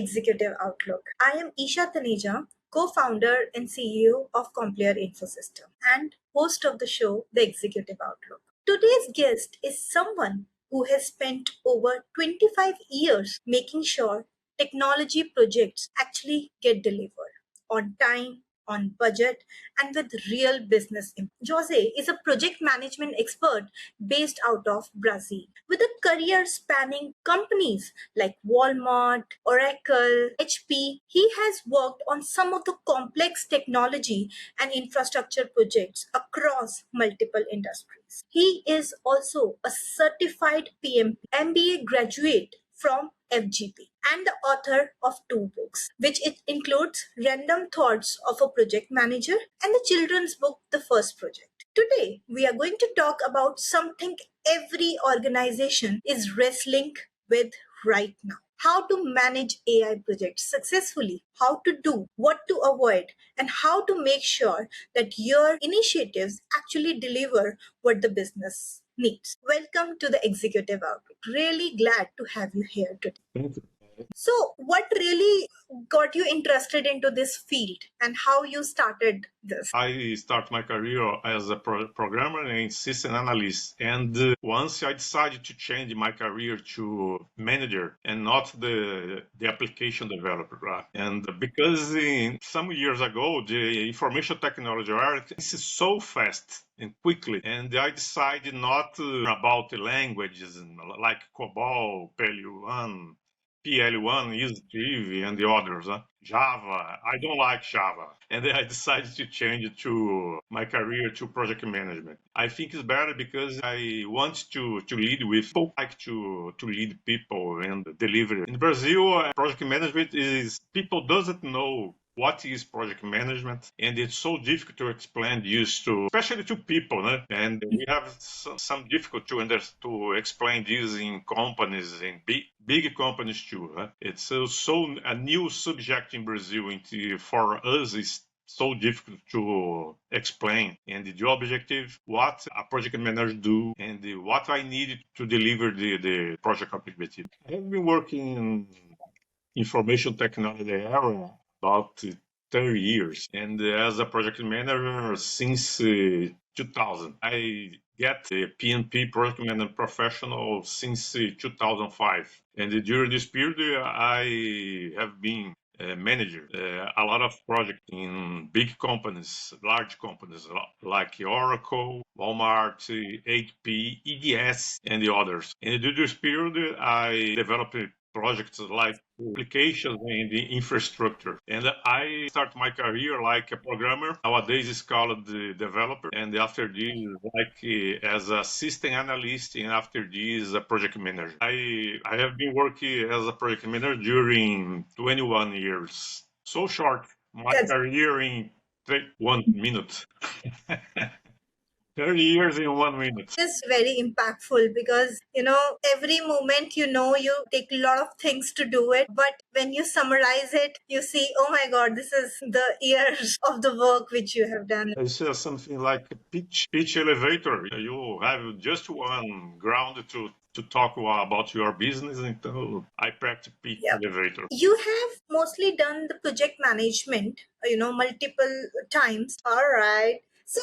Executive Outlook. I am Isha Taneja, co-founder and CEO of Complear Infosystem and host of the show, The Executive Outlook. Today's guest is someone who has spent over 25 years making sure technology projects actually get delivered on time, on budget, and with real business impact. Jose is a project management expert based out of Brazil. With a career spanning companies like Walmart, Oracle, HP, he has worked on some of the complex technology and infrastructure projects across multiple industries. He is also a certified PMP, MBA graduate from FGP and the author of two books, which it includes Random Thoughts of a Project Manager and the children's book, The First Project. Today, we are going to talk about something every organization is wrestling with right now. How to manage AI projects successfully, how to do, what to avoid, and how to make sure that your initiatives actually deliver what the business needs. Welcome to the Executive Outlook. Really glad to have you here today. Thank you. So, what really got you interested into this field and how you started this? I start my career as a programmer and system analyst. And once I decided to change my career to manager and not the application developer, right? And because some years ago, the information technology is so fast and quickly, and I decided not about the languages like COBOL, PL1, EasyTree, and the others. Java, I don't like Java. And then I decided to change it to my career to project management. I think it's better because I want to lead with people, like to lead people and deliver. In Brazil, project management is people doesn't know what is project management, and it's so difficult to explain this to, especially to people, né? And we have some difficulty to explain this in companies, in big companies too. Huh? It's so a new subject in Brazil. For us, it's so difficult to explain. And the objective, what a project manager do, and what I need to deliver the project objective. I have been working in information technology area about 30 years, and as a project manager since 2000. I get the PMP project management professional since 2005, and during this period I have been manager a lot of projects in big companies, large companies like Oracle, Walmart, HP, EDS, and the others. And during this period, I developed projects like applications and the infrastructure. And I start my career like a programmer. Nowadays it's called the developer. And after this, like as a system analyst, and after this, a project manager. I have been working as a project manager during 21 years. So short, my career in 1 minute. 30 years in 1 minute. It's very impactful because, every moment, you take a lot of things to do it. But when you summarize it, you see, oh my God, this is the years of the work which you have done. It's something like a pitch elevator. You have just one ground to talk about your business, and I practice pitch elevator. You have mostly done the project management, multiple times. All right. So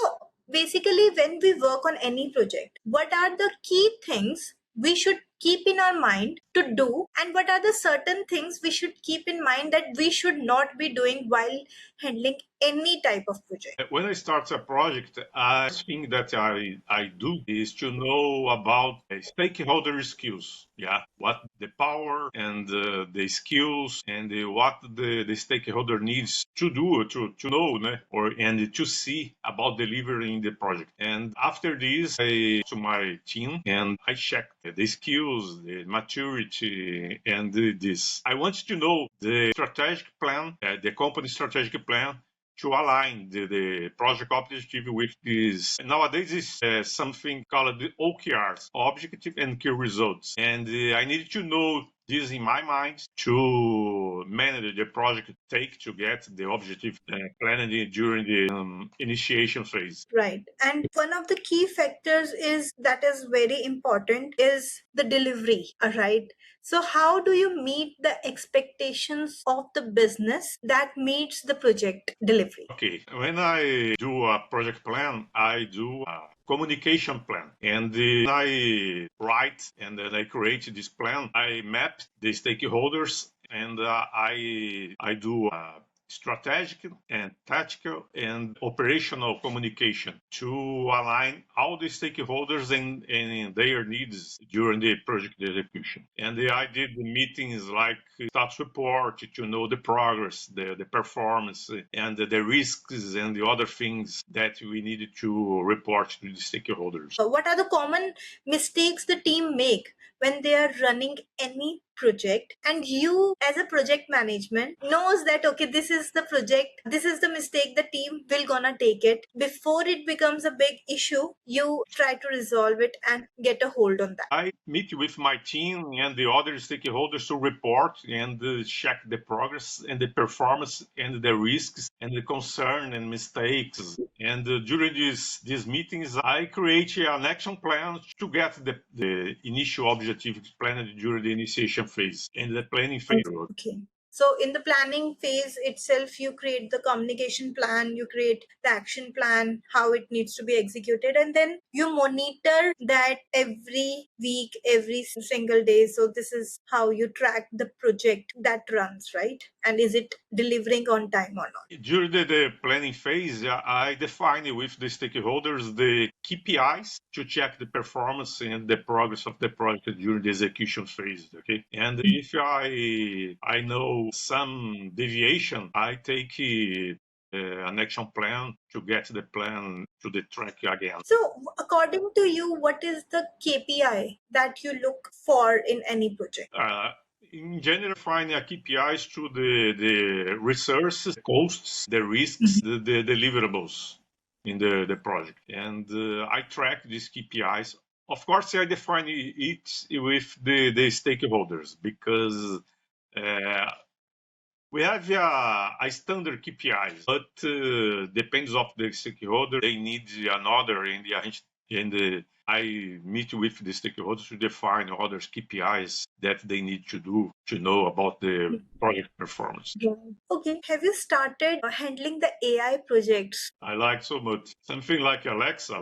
basically, when we work on any project, what are the key things we should keep in our mind to do, and what are the certain things we should keep in mind that we should not be doing while handling any type of project? When I start a project, I think that I do is to know about stakeholder skills. Yeah, what the power and the skills and what the stakeholder needs to do to know, né? And to see about delivering the project. And after this, I to my team and I check the skills, the maturity, and this. I want to know the strategic plan, the company strategic plan, to align the project objective with this. Nowadays, it's something called the OKRs, objective and key results. And I need to know this in my mind to manage the project take to get the objective planned during the initiation phase. Right. And one of the key factors is that is very important is the delivery. All right. So how do you meet the expectations of the business that meets the project delivery? Okay, when I do a project plan, I do a communication plan. And I write and then I create this plan. I map the stakeholders and I do strategic and tactical and operational communication to align all the stakeholders and their needs during the project execution. And I did the meetings like status report to know the progress, the performance, and the risks and the other things that we needed to report to the stakeholders. What are the common mistakes the team make when they are running any project, and you as a project management knows that okay, this is the project, this is the mistake the team will gonna take it before it becomes a big issue, you try to resolve it and get a hold on that. I meet with my team and the other stakeholders to report and check the progress and the performance and the risks and the concern and mistakes. And during these meetings, I create an action plan to get the initial objective planned during the initiation phase and the planning phase. Okay. So in the planning phase itself, you create the communication plan, you create the action plan, how it needs to be executed, and then you monitor that every week, every single day. So this is how you track the project that runs, right? And is it delivering on time or not? During the planning phase, I define with the stakeholders the KPIs to check the performance and the progress of the project during the execution phase. Okay, and if I know some deviation, I take an action plan to get the plan to the track again. So, according to you, what is the KPI that you look for in any project? In general, finding KPIs to the resources, the costs, the risks, the deliverables in the project. And I track these KPIs. Of course, I define it with the stakeholders because we have a standard KPIs, but depends of the stakeholder. They need another and I meet with the stakeholders to define other KPIs that they need to do to know about the project performance. Yeah. Okay. Have you started handling the AI projects? I like so much something like Alexa,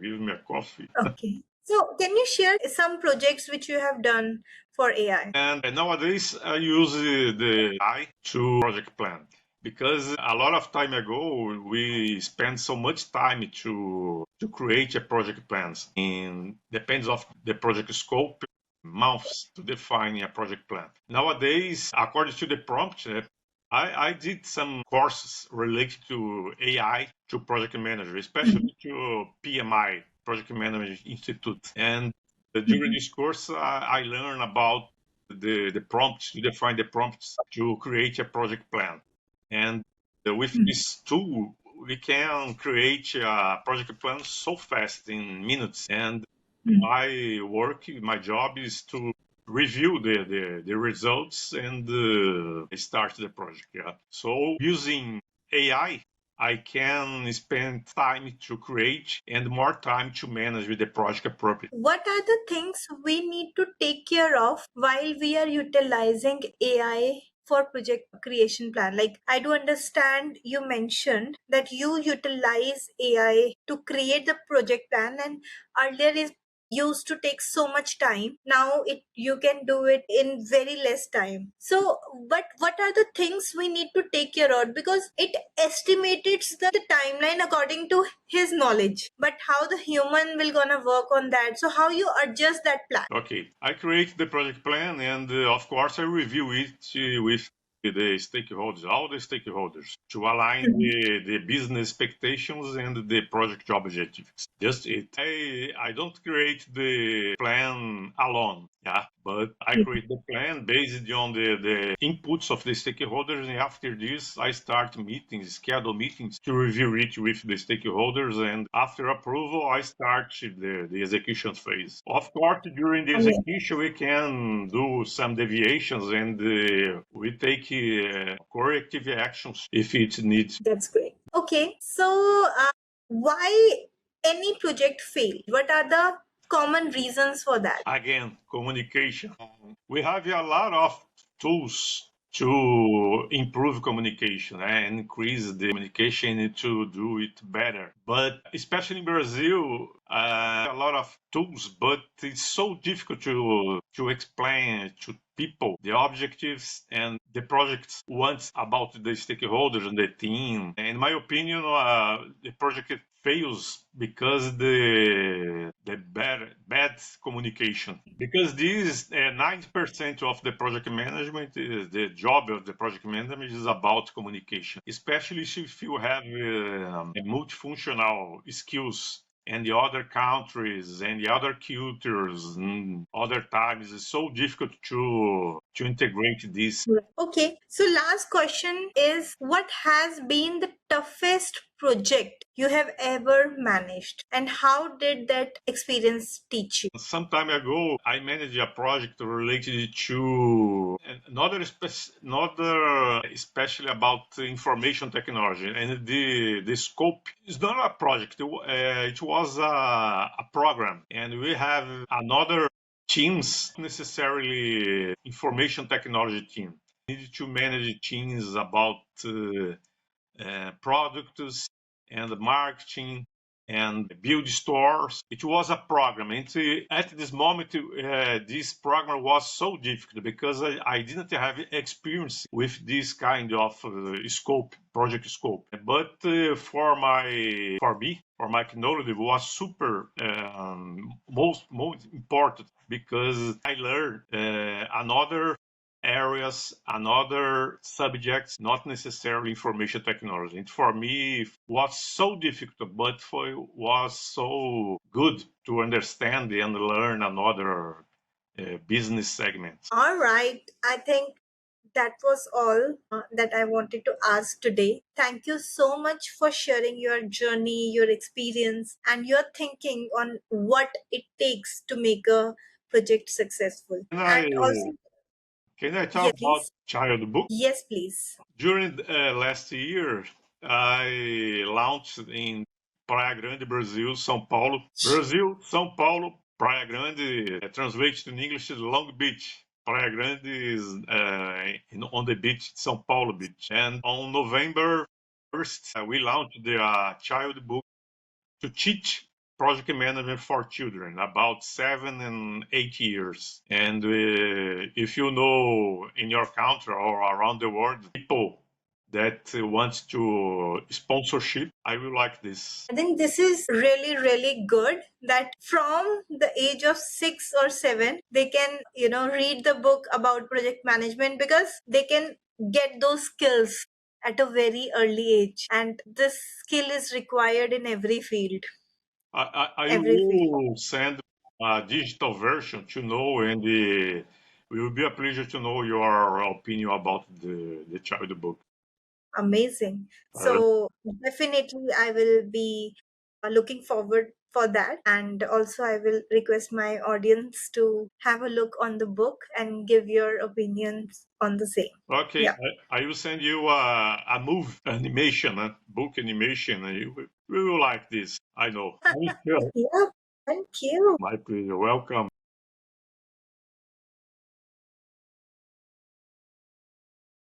give me a coffee. Okay. So, can you share some projects which you have done for AI? And nowadays, I use the AI to project plan because a lot of time ago we spent so much time to create a project plans. And depends of the project scope, months to define a project plan. Nowadays, according to the prompt, I did some courses related to AI to project manager, especially to PMI, Project Management Institute. And during this course, I learned about the prompts, to define the prompts to create a project plan. And with this tool, we can create a project plan so fast in minutes. And my job is to review the results and start the project. Yeah. So using AI, I can spend time to create and more time to manage with the project appropriately. What are the things we need to take care of while we are utilizing AI for project creation plan? Like, I do understand you mentioned that you utilize AI to create the project plan, and earlier is used to take so much time. Now it you can do it in very less time. So but what are the things we need to take care of, because it estimates the timeline according to his knowledge, but how the human will gonna work on that, so how you adjust that plan? Okay, I create the project plan and of course I review it with the stakeholders, all the stakeholders, to align the business expectations and the project objectives. Just it. I don't create the plan alone, yeah, but I create the plan based on the inputs of the stakeholders, and after this, I start meetings, schedule meetings to review it with the stakeholders, and after approval, I start the execution phase. Of course, during the execution, we can do some deviations, and we take corrective actions if it needs. That's great. Okay, so why any project fail? What are the common reasons for that? Again, communication. We have a lot of tools to improve communication and increase the communication to do it better. But especially in Brazil, a lot of tools, but it's so difficult to explain to people the objectives and the project wants about the stakeholders and the team. In my opinion, the project fails because the bad communication. Because this 90% of the project management is the job of the project management is about communication, especially if you have multifunctional skills and the other countries and the other cultures and other times it's so difficult to integrate this. Right. Okay, so last question is what has been the toughest project you have ever managed and how did that experience teach you? Some time ago, I managed a project related to another especially about information technology, and the scope is not a project. It was a program, and we have another teams, necessarily information technology team. Needed to manage teams about products and marketing and build stores. It was a program. And at this moment, this program was so difficult because I didn't have experience with this kind of scope, project scope. But for my knowledge, it was super most important because I learned another areas and other subjects, not necessarily information technology. And for me, it was so difficult, but was so good to understand and learn another business segments. All right, I think that was all that I wanted to ask today. Thank you so much for sharing your journey, your experience, and your thinking on what it takes to make a project successful. Can I And also, can I yeah, talk about please. child book? Yes, please. During last year, I launched in Praia Grande, Brazil, São Paulo. Brazil, São Paulo, Praia Grande, translated in English is Long Beach. Praia Grande is on the beach, São Paulo Beach. And on November 1st, we launched the child book to teach project management for children about 7 and 8 years. And if you know in your country or around the world, people that want to sponsorship, I will like this. I think this is really, really good that from the age of 6 or 7, they can, read the book about project management because they can get those skills at a very early age. And this skill is required in every field. I Every field. will send a digital version to know, and it will be a pleasure to know your opinion about the child book. Amazing. Uh, So definitely I will be looking forward for that. And also I will request my audience to have a look on the book and give your opinions on the same. Okay, Yeah. I will send you a move animation, book animation. And you will like this. I know. Thank you. Yeah. Thank you. My pleasure. Welcome.